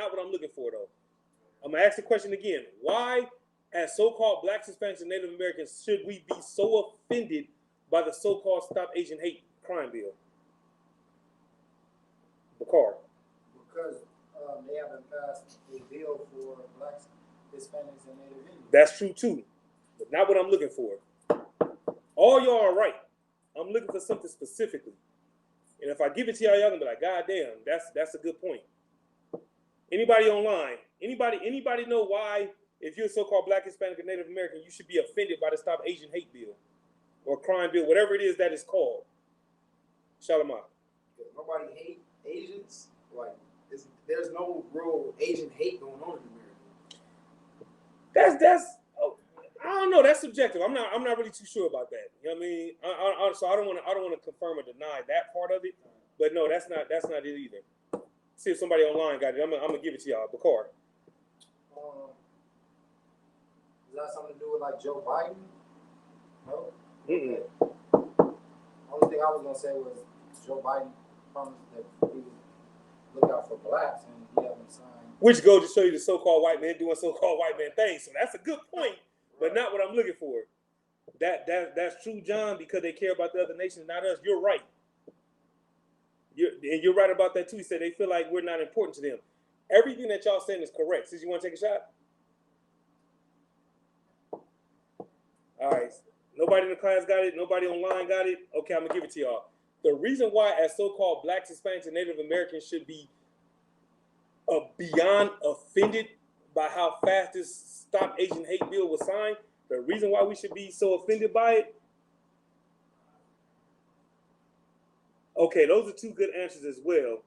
not what I'm looking for, though. I'm going to ask the question again. Why, as so-called Blacks, Hispanics, and Native Americans, should we be so offended by the so-called Stop Asian Hate crime bill? Bakar. Because they haven't passed a bill for Blacks, Hispanics, and Native Indians. That's true, too. But not what I'm looking for. All y'all are right. I'm looking for something specifically. And if I give it to y'all, y'all gonna be like, God damn, that's a good point. Anybody online? Anybody know why, if you're a so-called Black, Hispanic, or Native American, you should be offended by the Stop Asian Hate bill or crime bill, whatever it is that is called? Shout them out. Nobody hate Asians. Like, there's no real Asian hate going on in America. That's I don't know. That's subjective. I'm not really too sure about that. You know what I mean? So I don't want to confirm or deny that part of it. But no, that's not it either. See if somebody online got it. I'm gonna give it to y'all. Bakar. Does that have something to do with like Joe Biden? No. Mm-mm. Okay. Only thing I was gonna say was Joe Biden promised that he would look out for blacks, and he hasn't signed. Which goes to show you the so-called white man doing so-called white man things. So that's a good point, but not what I'm looking for. That's true, John, because they care about the other nations, not us. You're right. You're right about that too. He said they feel like we're not important to them. Everything that y'all saying is correct. Since you want to take a shot? All right. Nobody in the class got it. Nobody online got it. Okay, I'm going to give it to y'all. The reason why as so-called Blacks, Hispanics, and Native Americans should be beyond offended by how fast this Stop Asian Hate bill was signed, the reason why we should be so offended by it, okay, those are two good answers as well.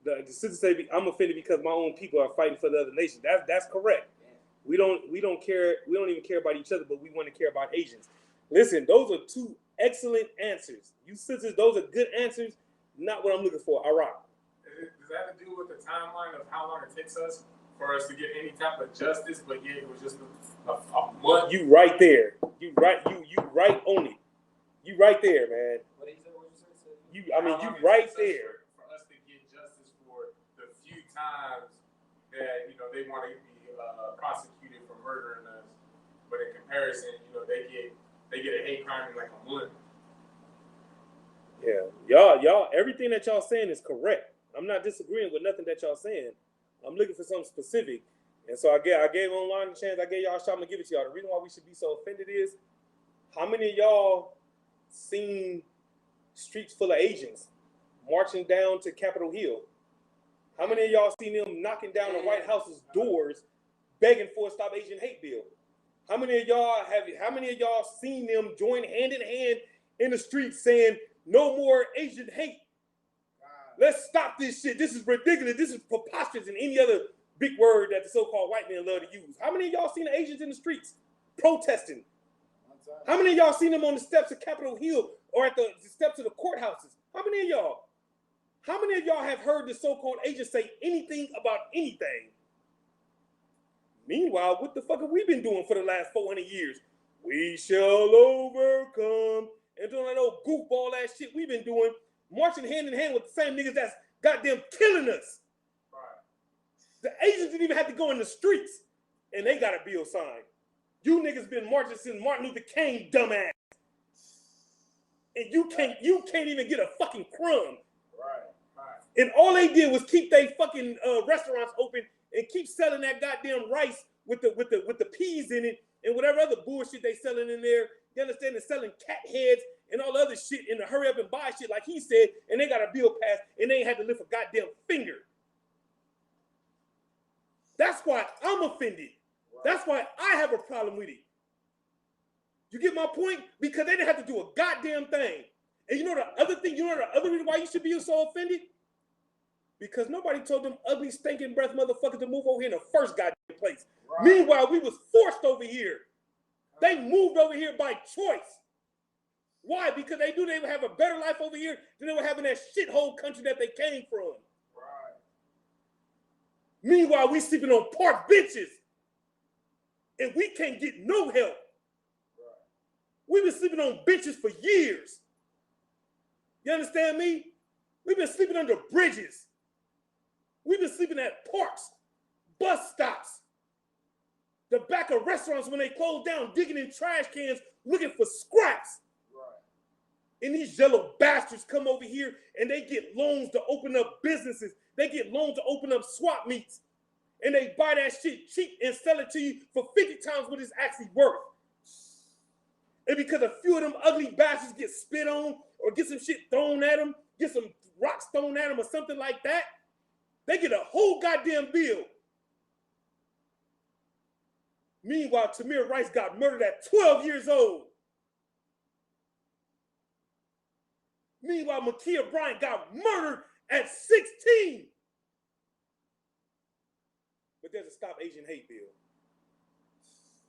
The sister say I'm offended because my own people are fighting for the other nation. That's correct. We don't care. We don't even care about each other, but we want to care about Asians. Listen, those are two excellent answers. You sisters, those are good answers. Not what I'm looking for. All right. Does that have to do with the timeline of how long it takes us for us to get any type of justice? But yeah, it was just a month. You right there. You right on it. You right there, man. What did you say? What you say? You right there. For us to get justice for the few times that they want to be prosecuted for murdering us, but in comparison, they get a hate crime in like a month. Yeah, y'all, everything that y'all saying is correct. I'm not disagreeing with nothing that y'all saying. I'm looking for something specific, and so I gave online a chance. I gave y'all a shot. I'm gonna give it to y'all. The reason why we should be so offended is, how many of y'all seen streets full of Asians marching down to Capitol Hill? How many of y'all seen them knocking down the White House's doors, begging for a Stop Asian Hate bill? How many of y'all seen them join hand in hand in the streets saying no more Asian hate? Let's stop this shit. This is ridiculous. This is preposterous, and any other big word that the so-called white men love to use. How many of y'all seen the Asians in the streets protesting? How many of y'all seen them on the steps of Capitol Hill or at the steps of the courthouses? How many of y'all? How many of y'all have heard the so-called Asians say anything about anything? Meanwhile, what the fuck have we been doing for the last 400 years? We shall overcome. And doing that old goofball ass shit we've been doing, marching hand in hand with the same niggas that's goddamn killing us. Right. The Asians didn't even have to go in the streets, and they got a bill signed. You niggas been marching since Martin Luther King, dumbass. And you can't even get a fucking crumb. Right. And all they did was keep they fucking restaurants open and keep selling that goddamn rice with the peas in it and whatever other bullshit they selling in there. You understand? They're selling cat heads and all the other shit in the hurry up and buy shit like he said, and they got a bill passed and they ain't had to lift a goddamn finger. That's why I'm offended. Right. That's why I have a problem with it. You get my point? Because they didn't have to do a goddamn thing. And you know the other reason why you should be so offended? Because nobody told them ugly, stinking breath motherfuckers to move over here in the first goddamn place. Right. Meanwhile, we was forced over here. They moved over here by choice. Why? Because they knew they would have a better life over here than they would have in that shithole country that they came from. Right. Meanwhile, we sleeping on park benches. And we can't get no help. Right. We've been sleeping on benches for years. You understand me? We've been sleeping under bridges. We've been sleeping sleeping at parks, bus stops, the back of restaurants when they close down, digging in trash cans, looking for scraps. Right. And these yellow bastards come over here and they get loans to open up businesses. They get loans to open up swap meets. And they buy that shit cheap and sell it to you for 50 times what it's actually worth. And because a few of them ugly bastards get spit on or get some shit thrown at them, get some rocks thrown at them or something like that, they get a whole goddamn bill. Meanwhile, Tamir Rice got murdered at 12 years old. Meanwhile, Ma'Khia Bryant got murdered at 16. But there's a Stop Asian Hate bill.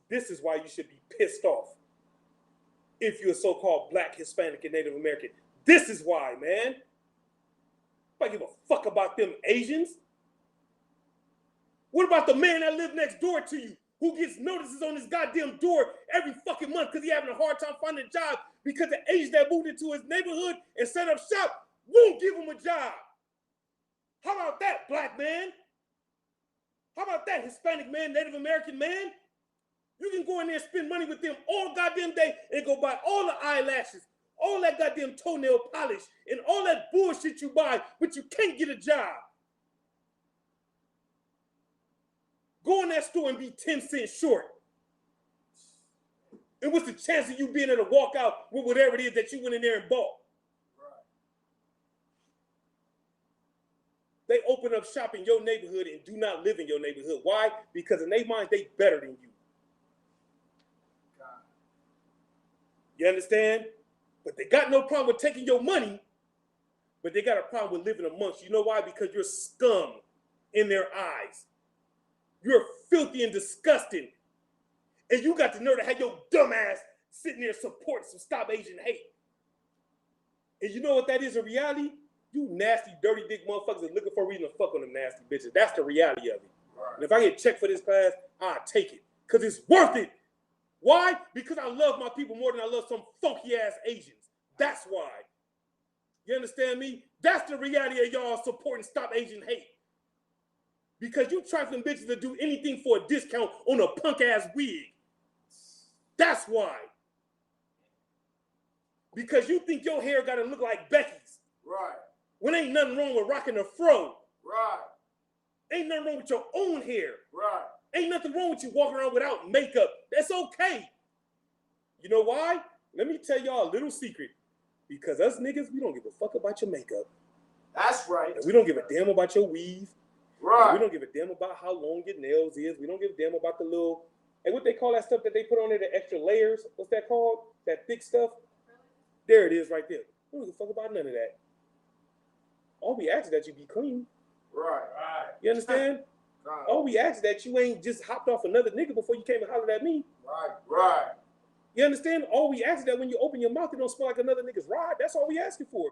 This is why you should be pissed off if you're a so-called Black, Hispanic, and Native American. This is why, man. I give a fuck about them Asians. What about the man that lived next door to you who gets notices on his goddamn door every fucking month because he having a hard time finding a job because the Asians that moved into his neighborhood and set up shop won't give him a job? How about that, Black man? How about that, Hispanic man, Native American man? You can go in there and spend money with them all goddamn day and go buy all the eyelashes, all that goddamn toenail polish, and all that bullshit you buy, but you can't get a job. Go in that store and be 10 cents short. And what's the chance of you being able to walk out with whatever it is that you went in there and bought? They open up shop in your neighborhood and do not live in your neighborhood. Why? Because in their minds, they better than you. You understand? But they got no problem with taking your money, but they got a problem with living amongst you. You know why? Because you're scum in their eyes. You're filthy and disgusting. And you got the nerve to have your dumb ass sitting there supporting some Stop Asian Hate. And you know what that is in reality? You nasty, dirty dick motherfuckers are looking for a reason to fuck on them nasty bitches. That's the reality of it. Right. And if I get checked for this class, I'll take it. Because it's worth it. Why? Because I love my people more than I love some funky ass Asians. That's why. You understand me? That's the reality of y'all supporting Stop Asian Hate. Because you trifling bitches to do anything for a discount on a punk ass wig. That's why. Because you think your hair gotta look like Becky's. Right. When ain't nothing wrong with rocking a fro. Right. Ain't nothing wrong with your own hair. Right. Ain't nothing wrong with you walking around without makeup. That's okay. You know why? Let me tell y'all a little secret. Because us niggas, we don't give a fuck about your makeup. That's right. And we don't give a damn about your weave. Right. And we don't give a damn about how long your nails is. We don't give a damn about the little, and what they call that stuff that they put on there, the extra layers. What's that called? That thick stuff? There it is right there. We don't give a fuck about none of that. All we ask is that you be clean. Right. Right. You understand? Right. All we ask is that you ain't just hopped off another nigga before you came and hollered at me. Right. Right. You understand? All we ask is that when you open your mouth, it don't smell like another nigga's ride. That's all we asking for.